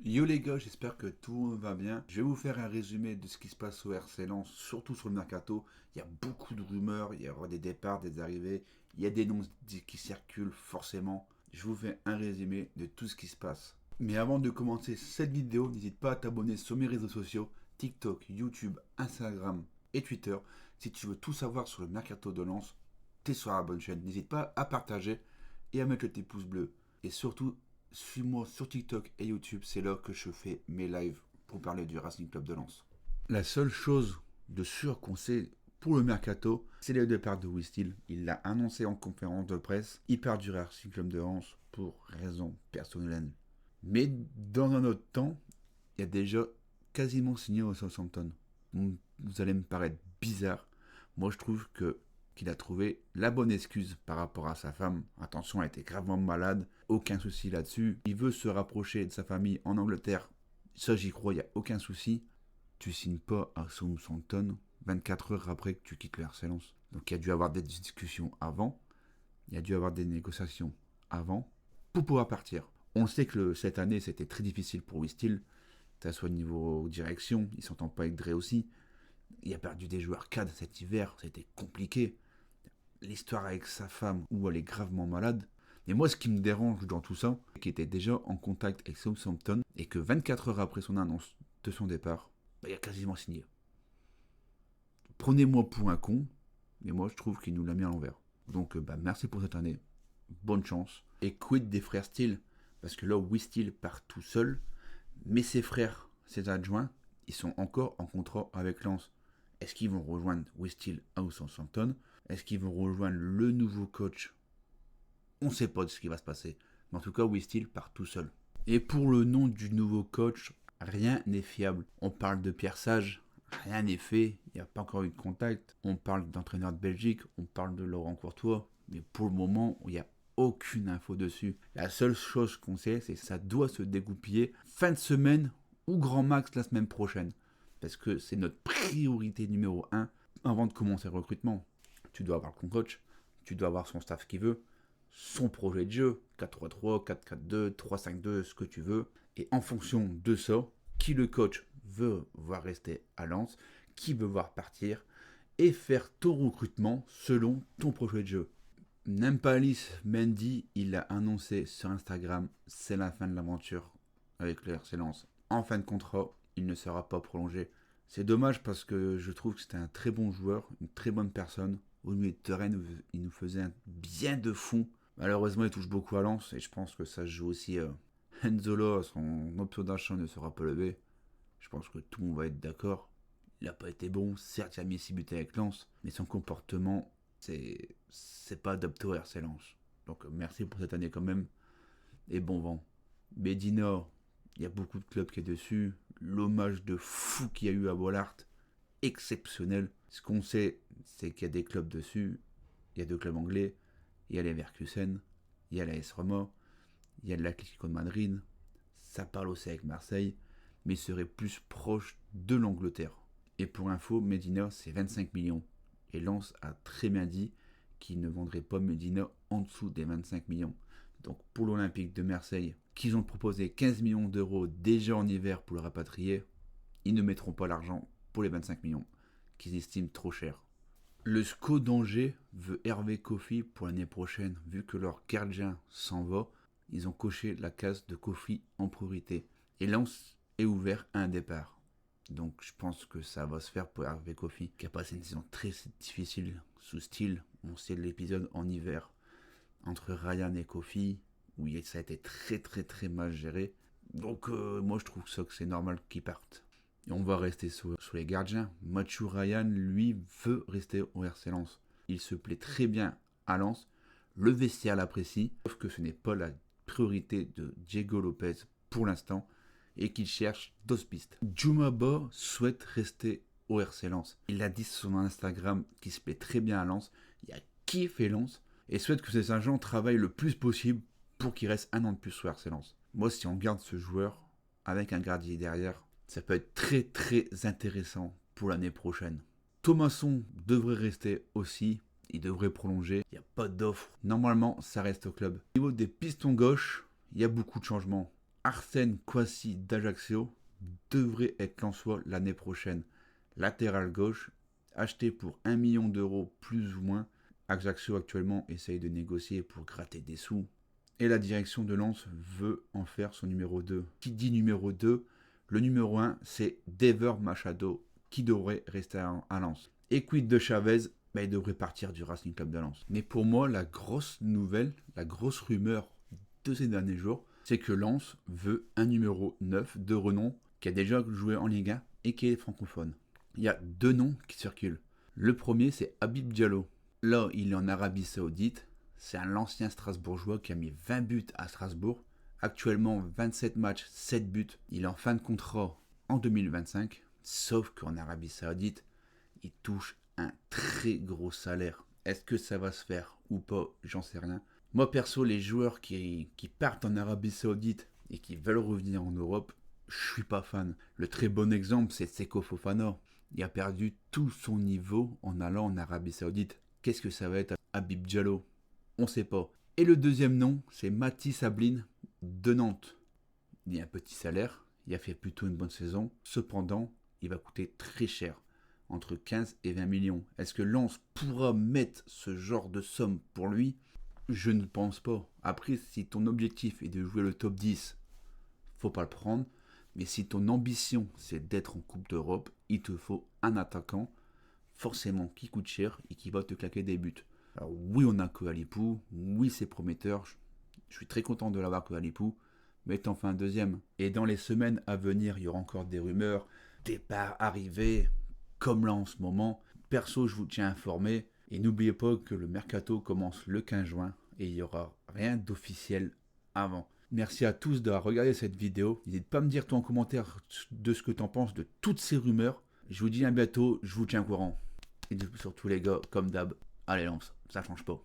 Yo les gars, j'espère que tout va bien. Je vais vous faire un résumé de ce qui se passe au RC Lens, surtout sur le mercato. Il y a beaucoup de rumeurs, il y aura des départs, des arrivées, il y a des noms qui circulent forcément. Je vous fais un résumé de tout ce qui se passe. Mais avant de commencer cette vidéo, n'hésite pas à t'abonner sur mes réseaux sociaux, TikTok, YouTube, Instagram et Twitter. Si tu veux tout savoir sur le mercato de Lens, t'es sur la bonne chaîne. N'hésite pas à partager et à mettre le petit pouce bleu. Et surtout, suis-moi sur TikTok et YouTube, c'est là que je fais mes lives pour parler du Racing Club de Lens. La seule chose de sûr qu'on sait pour le mercato, c'est le départ de Wistil. Il l'a annoncé en conférence de presse. Il part du Racing Club de Lens pour raisons personnelles. Mais dans un autre temps, il y a déjà quasiment signé au Southampton. Vous allez me paraître bizarre. Moi, je trouve qu'il a trouvé la bonne excuse par rapport à sa femme. Attention, elle était gravement malade, aucun souci là-dessus. Il veut se rapprocher de sa famille en Angleterre. Ça, j'y crois, il n'y a aucun souci. Tu signes pas à Southampton 24 heures après que tu quittes le RC Lens. Donc il y a dû avoir des discussions avant, il y a dû avoir des négociations avant pour pouvoir partir. On sait que cette année, c'était très difficile pour Wistil, que ce soit au niveau direction, il s'entend pas avec Dre aussi. Il a perdu des joueurs cadres cet hiver, c'était compliqué. L'histoire avec sa femme, où elle est gravement malade. Et moi, ce qui me dérange dans tout ça, c'est qu'il était déjà en contact avec Southampton et que 24 heures après son annonce de son départ, il a quasiment signé. Prenez-moi pour un con, mais moi, je trouve qu'il nous l'a mis à l'envers. Donc, merci pour cette année. Bonne chance. Et quid des frères Steele? Parce que là, Wistil part tout seul, mais ses frères, ses adjoints, ils sont encore en contrat avec Lens. Est-ce qu'ils vont rejoindre Wistil à Southampton? Est-ce qu'ils vont rejoindre le nouveau coach? On ne sait pas de ce qui va se passer. Mais en tout cas, Wistil part tout seul. Et pour le nom du nouveau coach, rien n'est fiable. On parle de Pierre Sage, rien n'est fait, il n'y a pas encore eu de contact. On parle d'entraîneur de Belgique, on parle de Laurent Courtois, mais pour le moment, il n'y a aucune info dessus. La seule chose qu'on sait, c'est que ça doit se dégoupiller fin de semaine ou grand max la semaine prochaine. Parce que c'est notre priorité numéro 1 avant de commencer le recrutement. Tu dois avoir ton coach, tu dois avoir son staff qui veut, son projet de jeu, 4-3-3, 4-4-2, 3-5-2, ce que tu veux. Et en fonction de ça, qui le coach veut voir rester à Lens, qui veut voir partir, et faire ton recrutement selon ton projet de jeu. Nampalis Mendy, il a annoncé sur Instagram, c'est la fin de l'aventure avec le RC Lens. En fin de contrat, il ne sera pas prolongé. C'est dommage parce que je trouve que c'était un très bon joueur, une très bonne personne. Au milieu de terrain, il nous faisait un bien de fond. Malheureusement, il touche beaucoup à Lens et je pense que ça se joue aussi. Enzola, son option d'achat ne sera pas levé. Je pense que tout le monde va être d'accord. Il n'a pas été bon, certes, il a mis 6 buts avec Lens, mais son comportement, c'est pas adapté au RC Lens. Donc merci pour cette année quand même et bon vent. Medina, il y a beaucoup de clubs qui est dessus. L'hommage de fou qu'il y a eu à Bollard, exceptionnel. Ce qu'on sait, c'est qu'il y a des clubs dessus. Il y a deux clubs anglais. Il y a les Leverkusen, il y a la AS Roma, il y a l'Atlético de Madrid. Ça parle aussi avec Marseille, mais il serait plus proche de l'Angleterre. Et pour info, Medina, c'est 25 millions. Et Lens a très bien dit qu'il ne vendrait pas Medina en dessous des 25 millions. Donc pour l'Olympique de Marseille, qu'ils ont proposé 15 millions d'euros déjà en hiver pour le rapatrier, ils ne mettront pas l'argent pour les 25 millions, qu'ils estiment trop cher. Le SCO d'Angers veut Hervé Kofi pour l'année prochaine, vu que leur gardien s'en va. Ils ont coché la case de Kofi en priorité. Et Lens est ouvert à un départ. Donc je pense que ça va se faire pour Hervé Kofi, qui a passé une saison très difficile sous style. On sait l'épisode en hiver entre Ryan et Kofi, où ça a été très très très mal géré. Donc moi je trouve ça que c'est normal qu'ils partent. Et on va rester sur les gardiens. Mathieu Ryan, lui, veut rester au RC Lens. Il se plaît très bien à Lens. Le vestiaire l'apprécie. Sauf que ce n'est pas la priorité de Diego Lopez pour l'instant. Et qu'il cherche d'autres pistes. Djoumaba souhaite rester au RC Lens. Il a dit sur son Instagram qu'il se plaît très bien à Lens. Il a kiffé Lens. Et souhaite que ses agents travaillent le plus possible pour qu'il reste un an de plus au RC Lens. Moi, si on garde ce joueur avec un gardien derrière, ça peut être très très intéressant pour l'année prochaine. Thomasson devrait rester aussi, il devrait prolonger, il n'y a pas d'offre. Normalement, ça reste au club. Au niveau des pistons gauche, il y a beaucoup de changements. Arsène Kouassi d'Ajaccio devrait être Lensois l'année prochaine. Latéral gauche, acheté pour 1 million d'euros plus ou moins. Ajaccio actuellement essaye de négocier pour gratter des sous. Et la direction de Lens veut en faire son numéro 2. Qui dit numéro 2, le numéro 1, c'est Dever Machado, qui devrait rester à Lens. Et quid de Chavez, il devrait partir du Racing Club de Lens. Mais pour moi, la grosse nouvelle, la grosse rumeur de ces derniers jours, c'est que Lens veut un numéro 9 de renom qui a déjà joué en Ligue 1 et qui est francophone. Il y a 2 noms qui circulent. Le premier, c'est Habib Diallo. Là, il est en Arabie Saoudite. C'est un ancien Strasbourgeois qui a mis 20 buts à Strasbourg. Actuellement, 27 matchs, 7 buts. Il est en fin de contrat en 2025. Sauf qu'en Arabie Saoudite, il touche un très gros salaire. Est-ce que ça va se faire ou pas? J'en sais rien. Moi perso, les joueurs qui partent en Arabie Saoudite et qui veulent revenir en Europe, je suis pas fan. Le très bon exemple, c'est Seko Fofana. Il a perdu tout son niveau en allant en Arabie Saoudite. Qu'est-ce que ça va être Habib Diallo? On sait pas. Et le deuxième nom, c'est Mathis Sablin de Nantes. Il a un petit salaire, il a fait plutôt une bonne saison. Cependant, il va coûter très cher. Entre 15 et 20 millions. Est-ce que Lens pourra mettre ce genre de somme pour lui? Je ne pense pas. Après, si ton objectif est de jouer le top 10, faut pas le prendre. Mais si ton ambition, c'est d'être en Coupe d'Europe, il te faut un attaquant, forcément qui coûte cher et qui va te claquer des buts. Alors oui, on a Kohalipou, oui, c'est prometteur. Je suis très content de l'avoir Kohalipou, mais t'en fais un deuxième. Et dans les semaines à venir, il y aura encore des rumeurs, départ, arrivée, comme là en ce moment. Perso, je vous tiens informé. Et n'oubliez pas que le mercato commence le 15 juin et il n'y aura rien d'officiel avant. Merci à tous d'avoir regardé cette vidéo. N'hésite pas à me dire toi en commentaire de ce que tu en penses de toutes ces rumeurs. Je vous dis à bientôt, je vous tiens au courant. Et surtout les gars, comme d'hab, allez lance, ça change pas.